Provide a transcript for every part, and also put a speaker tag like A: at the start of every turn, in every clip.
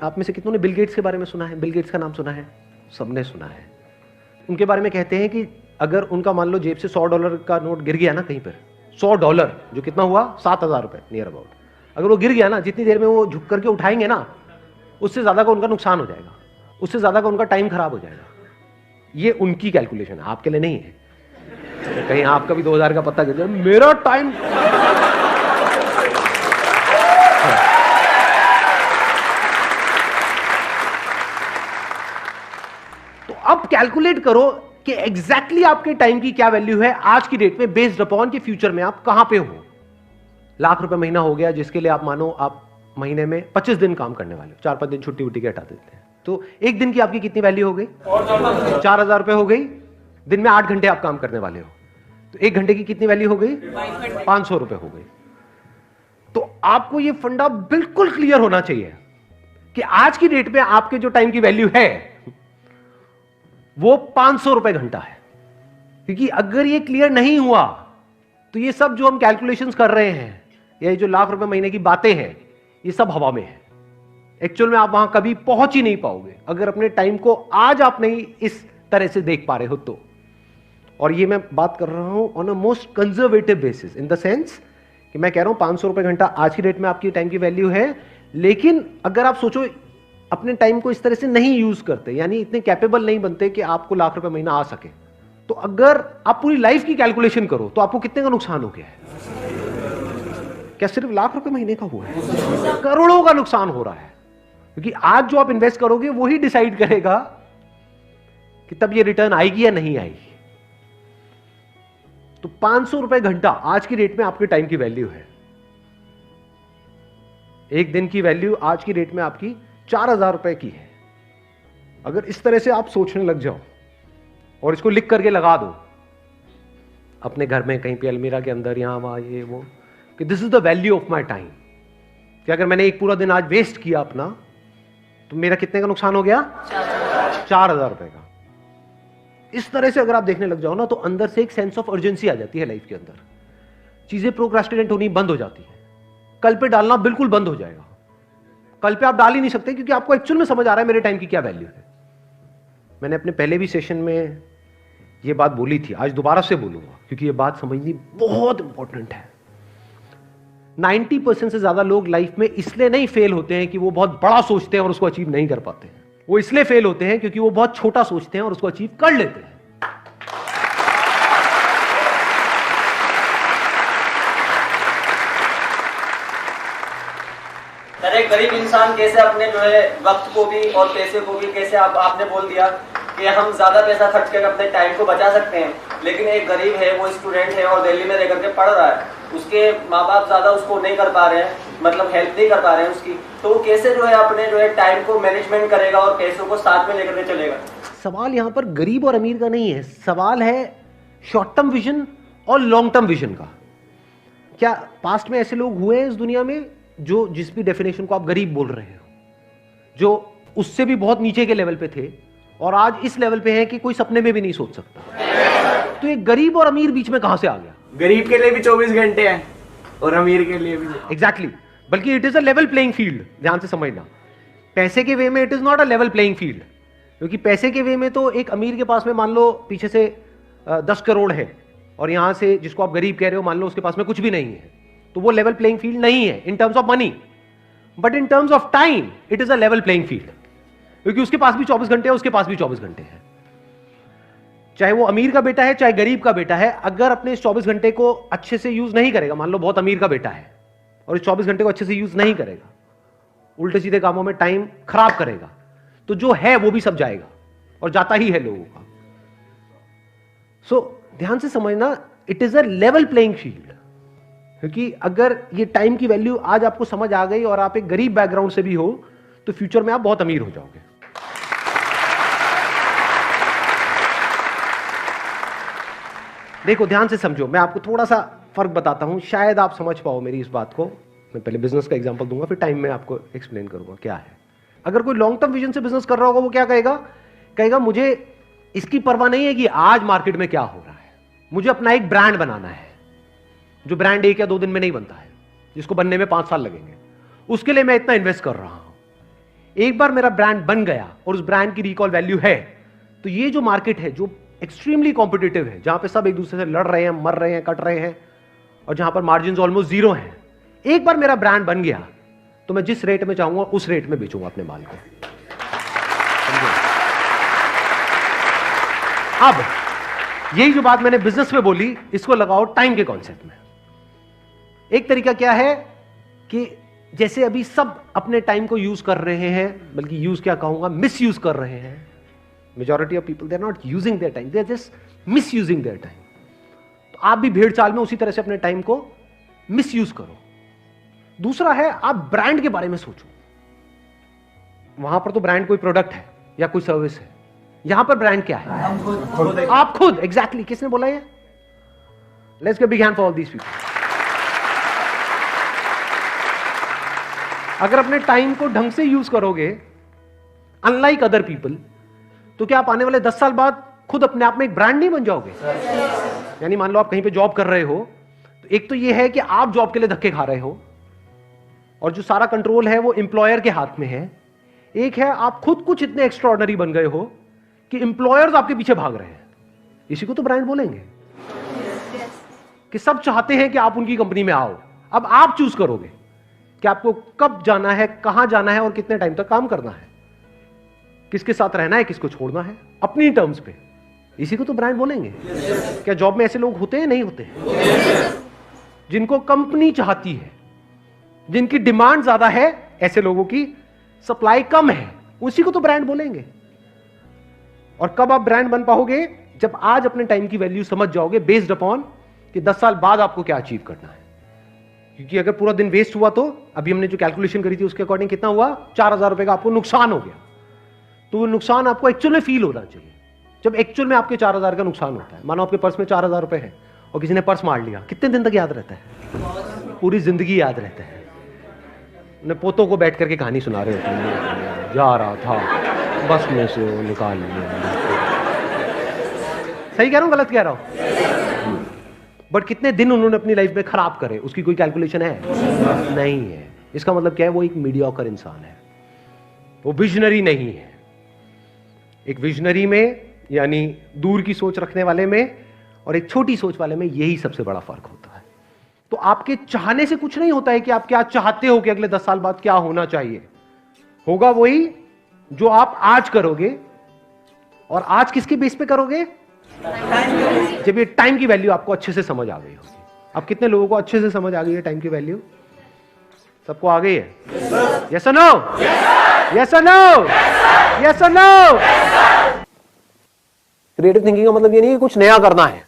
A: आप में से कितनों ने बिल गेट्स के बारे में सुना है? बिल गेट्स का नाम सुना है? सबने सुना है। उनके बारे में कहते हैं कि अगर उनका मान लो जेब से $100 का नोट गिर गया ना कहीं पर, $100 जो कितना हुआ 7,000 रुपए नियर अबाउट, अगर वो गिर गया ना, जितनी देर में वो झुक करके उठाएंगे ना, उससे ज्यादा का उनका नुकसान हो जाएगा, उससे ज्यादा का उनका टाइम खराब हो जाएगा। ये उनकी कैलकुलेशन है, आपके लिए नहीं है। तो कहीं आपका भी 2000 का पत्ता गिर जाए, मेरा टाइम तो अब कैलकुलेट करो कि एग्जैक्टली आपके टाइम की क्या वैल्यू है आज की डेट में, बेस्ड अपॉन के फ्यूचर में आप कहां पे हो। लाख रुपए महीना हो गया, जिसके लिए आप मानो आप महीने में 25 दिन काम करने वाले हो, 4-5 दिन छुट्टी उट्टी के हटा देते हैं, तो एक दिन की आपकी कितनी वैल्यू हो गई? 4,000 रुपए हो गई। दिन में 8 घंटे आप काम करने वाले हो, तो 1 घंटे की कितनी वैल्यू हो गई? 500 रुपए हो गई। तो आपको ये फंडा बिल्कुल क्लियर होना चाहिए कि आज की डेट में आपके जो टाइम की वैल्यू है वो 500 रुपए घंटा है। क्योंकि अगर ये क्लियर नहीं हुआ तो ये सब जो हम कैलकुलेशंस कर रहे हैं, ये जो लाख रुपए महीने की बातें हैं, ये सब हवा में है। एक्चुअल में आप वहां कभी पहुंच ही नहीं पाओगे अगर अपने टाइम को आज आप नहीं इस तरह से देख पा रहे हो तो। और ये मैं बात कर रहा हूं on a most conservative basis, in the sense कि मैं कह रहा हूं 500 रुपए घंटा आज की डेट में आपकी टाइम की वैल्यू है। लेकिन अगर आप सोचो अपने टाइम को इस तरह से नहीं यूज करते, यानी इतने कैपेबल नहीं बनते कि आपको लाख रुपए महीना आ सके, तो अगर आप पूरी लाइफ की कैलकुलेशन करो तो आपको कितने का नुकसान हो गया है? क्या सिर्फ लाख रुपए महीने का हुआ है? करोड़ों का नुकसान हो रहा है। क्योंकि आज जो आप इन्वेस्ट करोगे वही डिसाइड करेगा कि तब ये रिटर्न आएगी या नहीं आएगी। तो 500 रुपए घंटा आज की डेट में आपके टाइम की वैल्यू है। एक दिन की वैल्यू आज की डेट में आपकी 4,000 रुपए की है। अगर इस तरह से आप सोचने लग जाओ और इसको लिख करके लगा दो अपने घर में कहीं पे अलमीरा के अंदर, यहां वहां ये वो, कि this is the value of my time, कि अगर मैंने एक पूरा दिन आज वेस्ट किया अपना तो मेरा कितने का नुकसान हो गया? 4,000 रुपए का। इस तरह से अगर आप देखने लग जाओ ना तो अंदर से एक सेंस ऑफ अर्जेंसी आ जाती है लाइफ के अंदर। चीजें प्रोक्रास्टिनेट होनी बंद हो जाती है, कल पे डालना बिल्कुल बंद हो जाएगा। कल पे आप डाल ही नहीं सकते क्योंकि आपको एक्चुअल में समझ आ रहा है मेरे टाइम की क्या वैल्यू है। मैंने अपने पहले भी सेशन में ये बात बोली थी, आज दोबारा से बोलूंगा क्योंकि ये बात समझनी बहुत इंपॉर्टेंट है। 90% से ज्यादा लोग लाइफ में इसलिए नहीं फेल होते हैं कि वो बहुत बड़ा सोचते हैं और उसको अचीव नहीं कर पाते हैं। वो इसलिए फेल होते हैं क्योंकि वो बहुत छोटा सोचते हैं और उसको अचीव कर लेते हैं।
B: एक गरीब इंसान कैसे अपने जो है वक्त को भी और पैसे को भी, कैसे आपने बोल दिया कि हम ज्यादा पैसा खर्च करके अपने टाइम को बचा सकते हैं, लेकिन एक गरीब है, वो स्टूडेंट है और दिल्ली में रह करके पढ़ रहा है, उसके माँ बाप ज्यादा उसको नहीं कर पा रहे हैं, मतलब हेल्प नहीं कर पा रहे हैं उसकी, तो वो कैसे जो है अपने जो है टाइम को मैनेजमेंट करेगा और पैसों को साथ में लेकर के चलेगा?
A: सवाल यहां पर गरीब और अमीर का नहीं है, सवाल है शॉर्ट टर्म विजन और लॉन्ग टर्म विजन का। क्या पास्ट में ऐसे लोग हुए हैं इस दुनिया में जो जिस भी डेफिनेशन को आप गरीब बोल रहे हो, जो उससे भी बहुत नीचे के लेवल पे थे और आज इस लेवल पे हैं कि कोई सपने में भी नहीं सोच सकता? तो ये गरीब और अमीर बीच में कहां से आ गया?
C: गरीब के लिए भी 24 घंटे हैं और अमीर के लिए भी।
A: एग्जैक्टली, बल्कि it is a level playing field. ध्यान से समझना, पैसे के वे में it is not a level playing field. क्योंकि पैसे के वे में तो एक अमीर के पास में मान लो पीछे से 10 करोड़ है और यहां से जिसको आप गरीब कह रहे हो मान लो उसके पास में कुछ भी नहीं है, तो वो लेवल प्लेइंग फील्ड नहीं है in terms of money. But in terms of time it is a level playing field, क्योंकि उसके पास भी 24 घंटे है, उसके पास भी 24 घंटे है। चाहे वो अमीर का बेटा है चाहे गरीब का बेटा है, अगर अपने इस 24 घंटे को अच्छे से यूज नहीं करेगा, मान लो बहुत अमीर का बेटा है और इस 24 घंटे को अच्छे से यूज नहीं करेगा, उल्टे सीधे कामों में टाइम खराब करेगा, तो जो है वो भी सब जाएगा और जाता ही है लोगों का। सो ध्यान से समझना, it is a level playing field. क्योंकि अगर ये टाइम की वैल्यू आज आपको समझ आ गई और आप एक गरीब बैकग्राउंड से भी हो तो फ्यूचर में आप बहुत अमीर हो जाओगे। देखो ध्यान से समझो, मैं आपको थोड़ा सा फर्क बताता हूं, शायद आप समझ पाओ मेरी इस बात को। मैं पहले बिजनेस का एग्जांपल दूंगा, फिर टाइम में आपको एक्सप्लेन करूंगा क्या है। अगर कोई लॉन्ग टर्म विजन से बिजनेस कर रहा होगा वो क्या कहेगा? कहेगा मुझे इसकी परवाह नहीं है कि आज मार्केट में क्या हो रहा है, मुझे अपना एक ब्रांड बनाना है, जो ब्रांड 1 या 2 दिन में नहीं बनता है, जिसको बनने में 5 साल लगेंगे, उसके लिए मैं इतना इन्वेस्ट कर रहा हूं। एक बार मेरा ब्रांड बन गया और उस ब्रांड की रिकॉल वैल्यू है, तो ये जो मार्केट है जो एक्सट्रीमली कॉम्पिटिटिव है, जहां पे सब एक दूसरे से लड़ रहे हैं, मर रहे हैं, कट रहे हैं, और जहां पर मार्जिन ऑलमोस्ट जीरो हैं, एक बार मेरा ब्रांड बन गया तो मैं जिस रेट में चाहूंगा उस रेट में बेचूंगा अपने माल को। अब यही जो बात मैंने बिजनेस में बोली, इसको लगाओ टाइम के कॉन्सेप्ट में। एक तरीका क्या है कि जैसे अभी सब अपने टाइम को यूज कर रहे हैं, बल्कि यूज क्या कहूंगा, मिस यूज कर रहे हैं। Majority of people they are not using there time, they are just misusing there their. Time आप भी भेड़ चाल में उसी तरह से अपने टाइम को मिस यूज करो। दूसरा है, आप ब्रांड के बारे में सोचो। वहां पर तो ब्रांड कोई प्रोडक्ट है या कोई सर्विस है, यहां पर ब्रांड क्या है? आप खुद। एग्जैक्टली किसने बोला ये? Let's give big hand for all these people. अगर अपने टाइम को ढंग से यूज करोगे, अनलाइक अदर पीपल, तो क्या आप आने वाले 10 साल बाद खुद अपने आप में एक ब्रांड नहीं बन जाओगे? यानी मान लो आप कहीं पे जॉब कर रहे हो, तो एक तो ये है कि आप जॉब के लिए धक्के खा रहे हो और जो सारा कंट्रोल है वो एम्प्लॉयर के हाथ में है। एक है आप खुद कुछ इतने एक्स्ट्राऑर्डिनरी बन गए हो कि एम्प्लॉयर्स आपके पीछे भाग रहे हैं। इसी को तो ब्रांड बोलेंगे, कि सब चाहते हैं कि आप उनकी कंपनी में आओ। अब आप चूज करोगे कि आपको कब जाना है, कहां जाना है और कितने टाइम तक काम करना है, किसके साथ रहना है, किसको छोड़ना है, अपनी टर्म्स पे। इसी को तो ब्रांड बोलेंगे। क्या जॉब में ऐसे लोग होते हैं? नहीं होते हैं। जिनको कंपनी चाहती है, जिनकी डिमांड ज्यादा है, ऐसे लोगों की सप्लाई कम है, उसी को तो ब्रांड बोलेंगे। और कब आप ब्रांड बन पाओगे? जब आज अपने टाइम की वैल्यू समझ जाओगे, बेस्ड अपॉन कि 10 साल बाद आपको क्या अचीव करना है। क्योंकि अगर पूरा दिन वेस्ट हुआ, तो अभी हमने जो कैलकुलेशन करी थी उसके अकॉर्डिंग कितना हुआ? 4000 रुपए का आपको नुकसान हो गया। तो वो नुकसान आपको एक्चुअल में फील होना चाहिए। जब एक्चुअल में आपके 4000 का नुकसान होता है, मानो आपके पर्स में 4000 रुपए है और किसी ने पर्स मार लिया, कितने दिन तक याद रहता है? पूरी जिंदगी याद रहता है। उन्हें पोतों को बैठ करके कहानी सुना रहे होते हैं, जा रहा था बस में से वो निकाल लिया। सही कह रहा हूं, गलत कह रहा हूं? बट कितने दिन उन्होंने अपनी लाइफ में खराब करे, उसकी कोई कैलकुलेशन है? नहीं है। इसका मतलब क्या है? वो एक मीडियोकर इंसान है, वो विजनरी नहीं है। एक विजनरी में, यानी दूर की सोच रखने वाले में, और एक छोटी सोच वाले में, यही सबसे बड़ा फर्क होता है। तो आपके चाहने से कुछ नहीं होता है कि आप क्या चाहते हो कि अगले 10 साल बाद क्या होना चाहिए। होगा वही जो आप आज करोगे। और आज किसके बेस पे करोगे? जब ये टाइम की वैल्यू आपको अच्छे से समझ आ गई होगी। अब कितने लोगों को अच्छे से समझ आ गई है टाइम की वैल्यू? सबको आ गई है? यस और नो? यस और नो? यस और नो? क्रिएटिव थिंकिंग का मतलब ये नहीं कि कुछ नया करना है,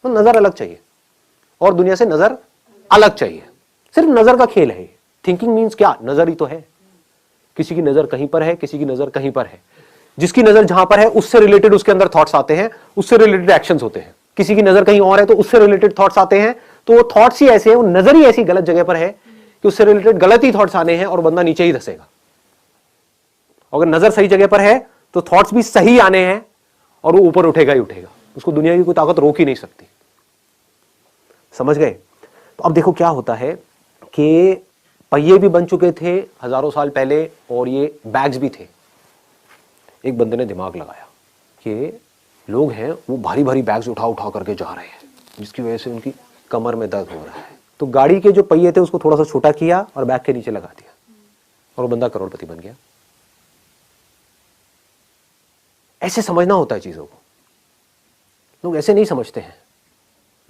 A: तो नजर अलग चाहिए और दुनिया से नजर अलग चाहिए। सिर्फ नजर का खेल है। थिंकिंग मीन्स क्या? नजर ही तो है। किसी की नजर कहीं पर है, किसी की नजर कहीं पर है। जिसकी नजर जहां पर है उससे रिलेटेड उसके अंदर थॉट्स आते हैं, उससे रिलेटेड एक्शंस होते हैं। किसी की नजर कहीं और है तो उससे रिलेटेड थॉट्स आते हैं। तो वो थॉट्स ही ऐसे हैं, वो नजर ही ऐसी गलत जगह पर है कि उससे रिलेटेड गलत ही थॉट्स आने हैं और बंदा नीचे ही धसेगा। अगर नजर सही जगह पर है तो थॉट्स भी सही आने हैं और वो ऊपर उठेगा ही उठेगा। उसको दुनिया की कोई ताकत रोक ही नहीं सकती। समझ गए? तो अब देखो क्या होता है कि पहिए भी बन चुके थे हजारों साल पहले और ये बैग्स भी थे। एक बंदे ने दिमाग लगाया कि लोग हैं वो भारी भारी बैग्स उठा उठा करके जा रहे हैं, जिसकी वजह से उनकी कमर में दर्द हो रहा है। तो गाड़ी के जो पहिए थे उसको थोड़ा सा छोटा किया और बैग के नीचे लगा दिया और वो बंदा करोड़पति बन गया। ऐसे समझना होता है चीजों को। लोग ऐसे नहीं समझते हैं।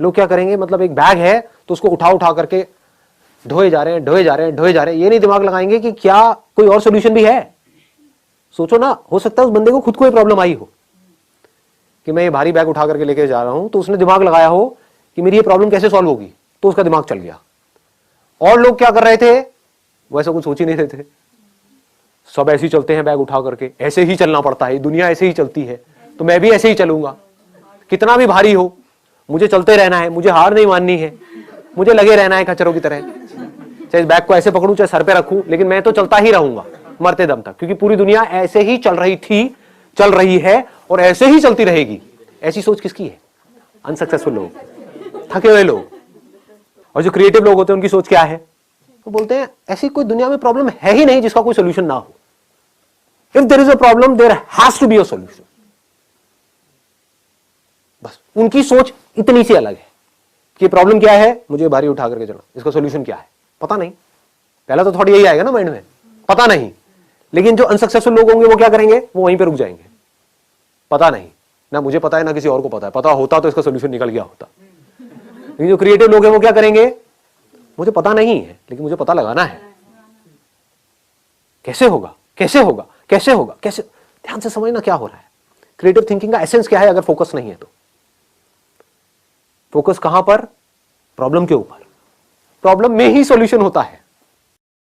A: लोग क्या करेंगे, मतलब एक बैग है तो उसको उठा उठा करके ढोए जा रहे हैं, ढोए जा रहे हैं, ढोए जा रहे हैं। ये नहीं दिमाग लगाएंगे कि क्या कोई और सोल्यूशन भी है। सोचो ना, हो सकता है उस बंदे को खुद को ये प्रॉब्लम आई हो कि मैं ये भारी बैग उठा करके लेके जा रहा हूं, तो उसने दिमाग लगाया हो कि मेरी ये प्रॉब्लम कैसे सॉल्व होगी, तो उसका दिमाग चल गया। और लोग क्या कर रहे थे, वैसा कुछ सोच ही नहीं रहे थे। सब ऐसे ही चलते हैं बैग उठा करके, ऐसे ही चलना पड़ता है, दुनिया ऐसे ही चलती है तो मैं भी ऐसे ही चलूंगा। कितना भी भारी हो मुझे चलते रहना है, मुझे हार नहीं माननी है, मुझे लगे रहना है खच्चरों की तरह। चाहे इस बैग को ऐसे पकड़ूं चाहे सर पे रखूं, लेकिन मैं तो चलता ही रहूंगा मरते दम तक, क्योंकि पूरी दुनिया ऐसे ही चल रही थी, चल रही है और ऐसे ही चलती रहेगी। ऐसी सोच किसकी है? अनसक्सेसफुल लोग, थके हुए लोग। और जो क्रिएटिव लोग होते हैं उनकी सोच क्या है? वो बोलते हैं ऐसी कोई दुनिया में प्रॉब्लम है ही नहीं जिसका कोई सोल्यूशन ना हो। If there is a problem there has to be a solution. बस उनकी सोच इतनी सी अलग है कि प्रॉब्लम क्या है, मुझे भारी उठा करके चलो, इसका सॉल्यूशन क्या है पता नहीं। पहला तो थॉट यही आएगा ना माइंड में, पता नहीं। लेकिन जो अनसक्सेसफुल लोग होंगे वो क्या करेंगे, वो वहीं पे रुक जाएंगे, पता नहीं, ना मुझे पता है ना किसी और को पता है, पता होता तो इसका सॉल्यूशन निकल गया होता। लेकिन जो क्रिएटिव लोग हैं वो क्या करेंगे, मुझे पता नहीं है लेकिन मुझे पता लगाना है, कैसे होगा कैसे होगा कैसे होगा कैसे। ध्यान से समझना क्या हो रहा है। क्रिएटिव थिंकिंग का एसेंस क्या है अगर फोकस नहीं है तो? फोकस कहां पर, प्रॉब्लम के ऊपर। प्रॉब्लम में ही सॉल्यूशन होता है।